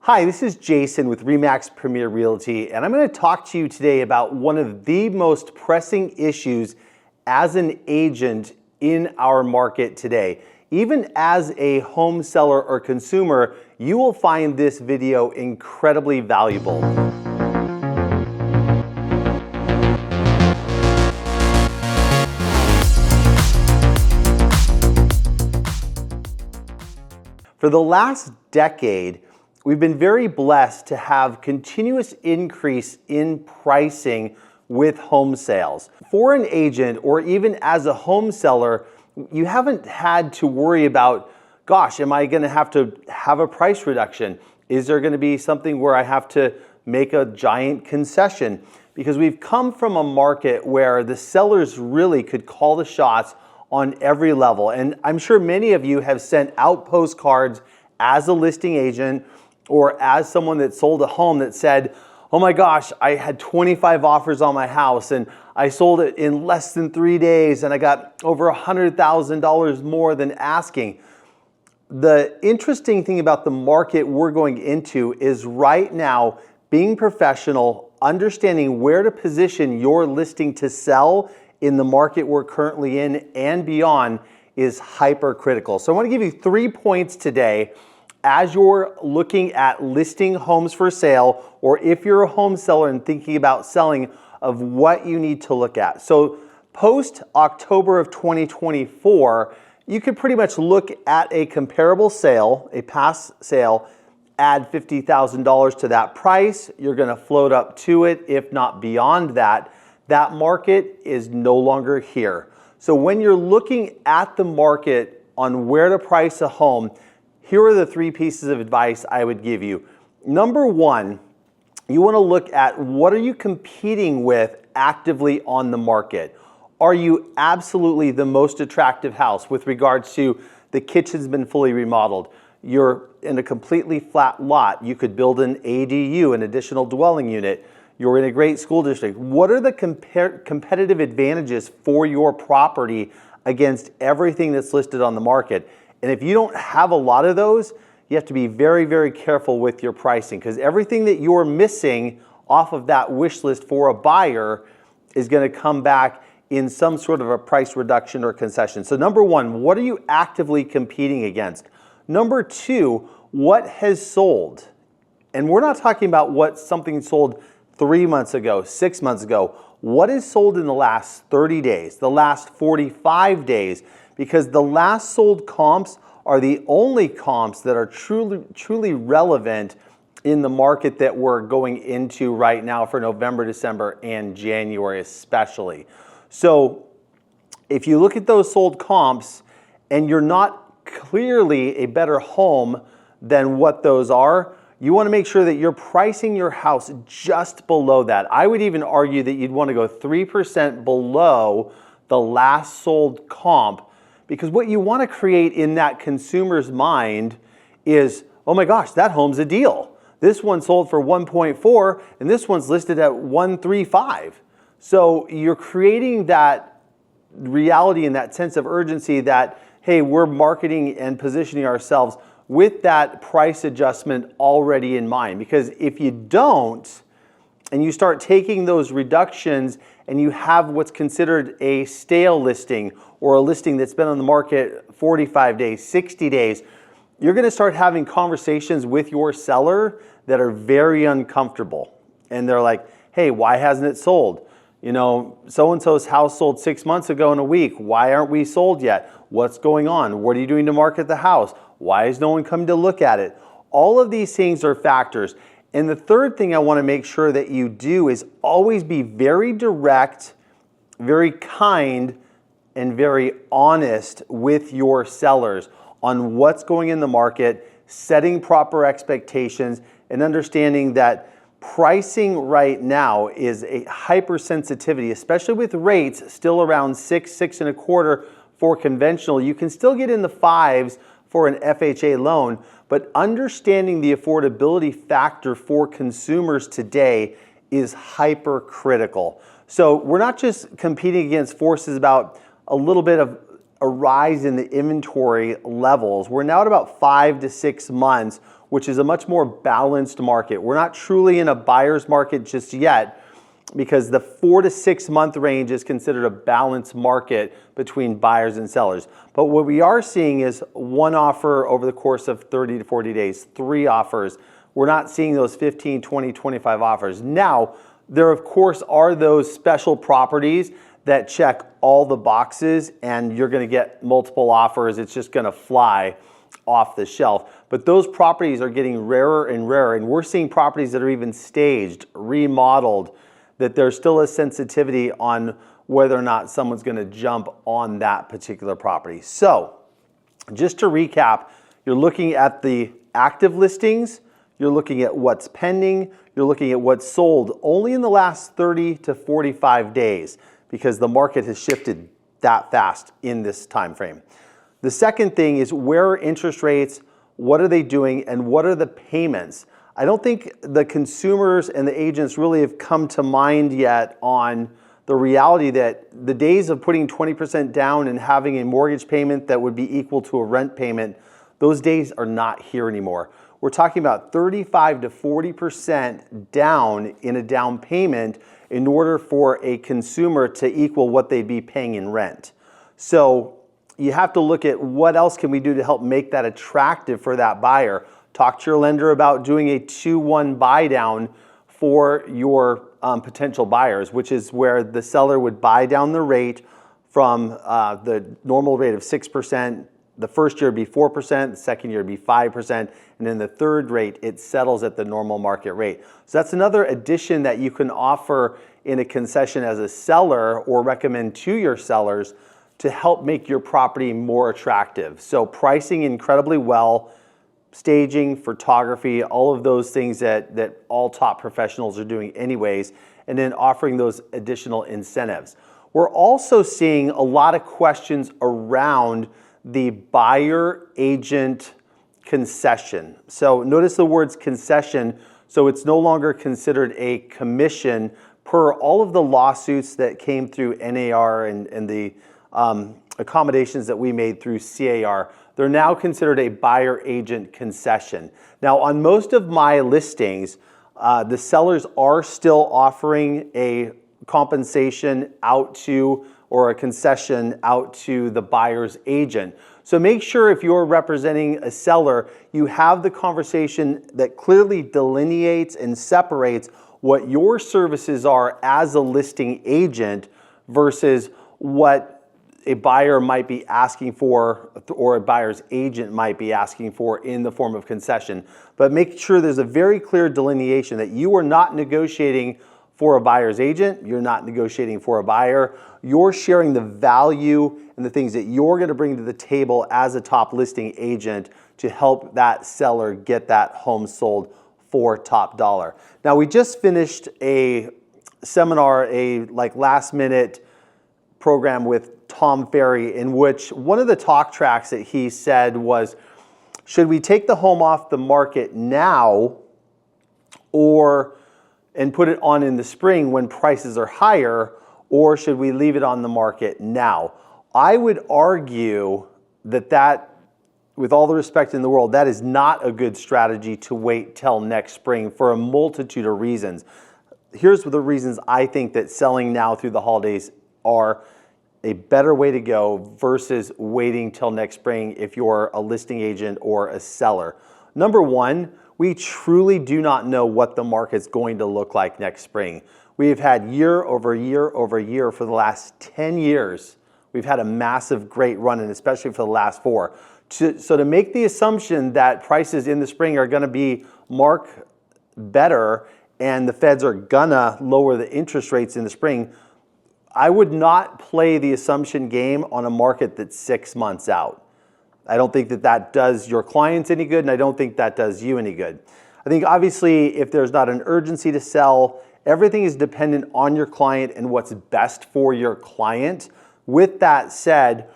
Hi, this is Jason with RE/MAX Premier Realty, and I'm going to talk to you today about one of the most pressing issues as an agent in our market today. Even as a home seller or consumer, you will find this video incredibly valuable. For the last decade, we've been very blessed to have continuous increase in pricing with home sales. For an agent or even as a home seller, you haven't had to worry about, gosh, am I gonna have to have a price reduction? Is there gonna be something where I have to make a giant concession? Because we've come from a market where the sellers really could call the shots on every level. And I'm sure many of you have sent out postcards as a listing agent or as someone that sold a home that said, oh my gosh, I had 25 offers on my house and I sold it in less than 3 days and I got over $100,000 more than asking. The interesting thing about the market we're going into is right now being professional, understanding where to position your listing to sell in the market we're currently in and beyond is hyper critical. So I want to give you 3 points today as you're looking at listing homes for sale, or if you're a home seller and thinking about selling, of what you need to look at. So post October of 2024, you could pretty much look at a comparable sale, a past sale, add $50,000 to that price. You're gonna float up to it, if not beyond that. That market is no longer here. So when you're looking at the market on where to price a home, here are the 3 pieces of advice I would give you. Number 1, you want to look at what are you competing with actively on the market. Are you absolutely the most attractive house with regards to the kitchen's been fully remodeled? You're in a completely flat lot. You could build an ADU, an additional dwelling unit. You're in a great school district. What are the competitive advantages for your property against everything that's listed on the market? And if you don't have a lot of those, you have to be very, very careful with your pricing, because everything that you're missing off of that wish list for a buyer is going to come back in some sort of a price reduction or concession. So number 1, what are you actively competing against? Number 2, what has sold? And we're not talking about what something sold 3 months ago, 6 months ago. What is sold in the last 30 days, the last 45 days? Because the last sold comps are the only comps that are truly relevant in the market that we're going into right now for November, December, and January especially. So if you look at those sold comps and you're not clearly a better home than what those are, you want to make sure that you're pricing your house just below that. I would even argue that you'd want to go 3% below the last sold comp, because what you want to create in that consumer's mind is, oh my gosh, that home's a deal. This one sold for 1.4 and this one's listed at 1.35. So you're creating that reality and that sense of urgency that, hey, we're marketing and positioning ourselves with that price adjustment already in mind. Because if you don't, and you start taking those reductions and you have what's considered a stale listing or a listing that's been on the market 45 days, 60 days, you're going to start having conversations with your seller that are very uncomfortable. And they're like, hey, why hasn't it sold? You know, so-and-so's house sold 6 months ago in a week. Why aren't we sold yet? What's going on? What are you doing to market the house? Why has no one come to look at it? All of these things are factors. And the third thing I want to make sure that you do is always be very direct, very kind, and very honest with your sellers on what's going in the market, setting proper expectations, and understanding that pricing right now is a hypersensitivity, especially with rates still around 6, 6.25 for conventional. You can still get in the 5s for an FHA loan, but understanding the affordability factor for consumers today is hyper critical. So we're not just competing against forces about a little bit of a rise in the inventory levels. We're now at about 5 to 6 months which is a much more balanced market. We're not truly in a buyer's market just yet, because the 4 to 6 month range is considered a balanced market between buyers and sellers. But what we are seeing is one offer over the course of 30 to 40 days, 3 offers. We're not seeing those 15, 20, 25 offers. Now, there of course are those special properties that check all the boxes and you're gonna get multiple offers. It's just gonna fly off the shelf. But those properties are getting rarer and rarer, and we're seeing properties that are even staged, remodeled, that there's still a sensitivity on whether or not someone's gonna jump on that particular property. So, just to recap, you're looking at the active listings, you're looking at what's pending, you're looking at what's sold only in the last 30 to 45 days, because the market has shifted that fast in this time frame. The second thing is, where are interest rates, what are they doing, and what are the payments? I don't think the consumers and the agents really have come to mind yet on the reality that the days of putting 20% down and having a mortgage payment that would be equal to a rent payment, those days are not here anymore. We're talking about 35 to 40% down in a down payment in order for a consumer to equal what they'd be paying in rent. So you have to look at what else can we do to help make that attractive for that buyer. Talk to your lender about doing a 2-1 buy down for your potential buyers, which is where the seller would buy down the rate from the normal rate of 6%. The first year would be 4%, the second year would be 5%, and then the third rate, it settles at the normal market rate. So that's another addition that you can offer in a concession as a seller, or recommend to your sellers to help make your property more attractive. So pricing incredibly well, staging, photography, all of those things that all top professionals are doing anyways, and then offering those additional incentives. We're also seeing a lot of questions around the buyer agent concession. So notice the words concession, so it's no longer considered a commission per all of the lawsuits that came through NAR and the accommodations that we made through CAR. They're now considered a buyer agent concession. Now, on most of my listings, the sellers are still offering a compensation out to, or a concession out to, the buyer's agent. So make sure, if you're representing a seller, you have the conversation that clearly delineates and separates what your services are as a listing agent versus what a buyer might be asking for, or a buyer's agent might be asking for in the form of concession. But make sure there's a very clear delineation that you are not negotiating for a buyer's agent, you're not negotiating for a buyer, you're sharing the value and the things that you're gonna bring to the table as a top listing agent to help that seller get that home sold for top dollar. Now, we just finished a seminar, a last minute program with Tom Ferry, in which one of the talk tracks that he said was, should we take the home off the market now and put it on in the spring when prices are higher, or should we leave it on the market now? I would argue that, with all the respect in the world, that is not a good strategy to wait till next spring for a multitude of reasons. Here's the reasons I think that selling now through the holidays are a better way to go versus waiting till next spring if you're a listing agent or a seller. Number one, we truly do not know what the market's going to look like next spring. We've had year over year over year for the last 10 years. We've had a massive great run, and especially for the last 4. So to make the assumption that prices in the spring are gonna be better and the feds are gonna lower the interest rates in the spring, I would not play the assumption game on a market that's 6 months out. I don't think that does your clients any good, and I don't think that does you any good. I think obviously if there's not an urgency to sell, everything is dependent on your client and what's best for your client. With that said,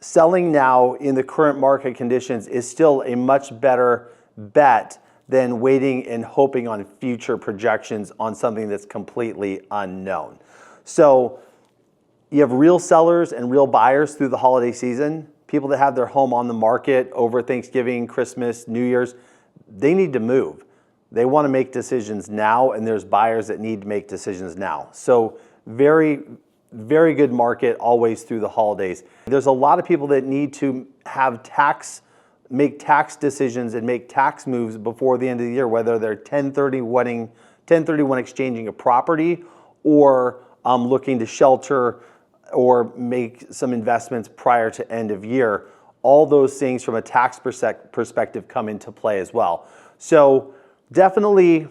selling now in the current market conditions is still a much better bet than waiting and hoping on future projections on something that's completely unknown. So you have real sellers and real buyers through the holiday season, people that have their home on the market over Thanksgiving, Christmas, New Year's. they need to move. They want to make decisions now, and there's buyers that need to make decisions now. So very, very good market always through the holidays. There's a lot of people that need to make tax decisions and make tax moves before the end of the year, whether they're 1031 exchanging a property or looking to shelter or make some investments prior to end of year. All those things from a tax perspective come into play as well. So definitely,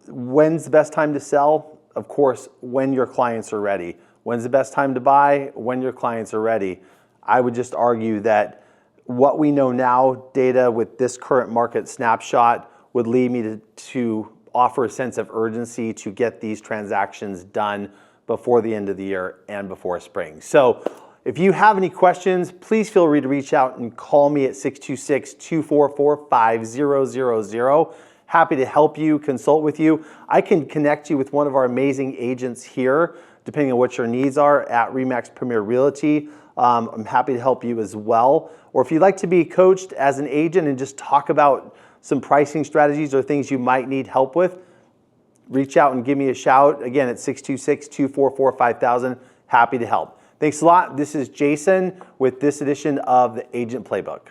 when's the best time to sell? Of course, when your clients are ready. When's the best time to buy? When your clients are ready. I would just argue that what we know now, data with this current market snapshot, would lead me to offer a sense of urgency to get these transactions done before the end of the year and before spring. So if you have any questions, please feel free to reach out and call me at 626-244-5000. Happy to help you, consult with you. I can connect you with one of our amazing agents here, depending on what your needs are at RE/MAX Premier Realty. I'm happy to help you as well. Or if you'd like to be coached as an agent and just talk about some pricing strategies or things you might need help with, reach out and give me a shout. Again, at 626-244-5000. Happy to help. Thanks a lot. This is Jason with this edition of the Agent Playbook.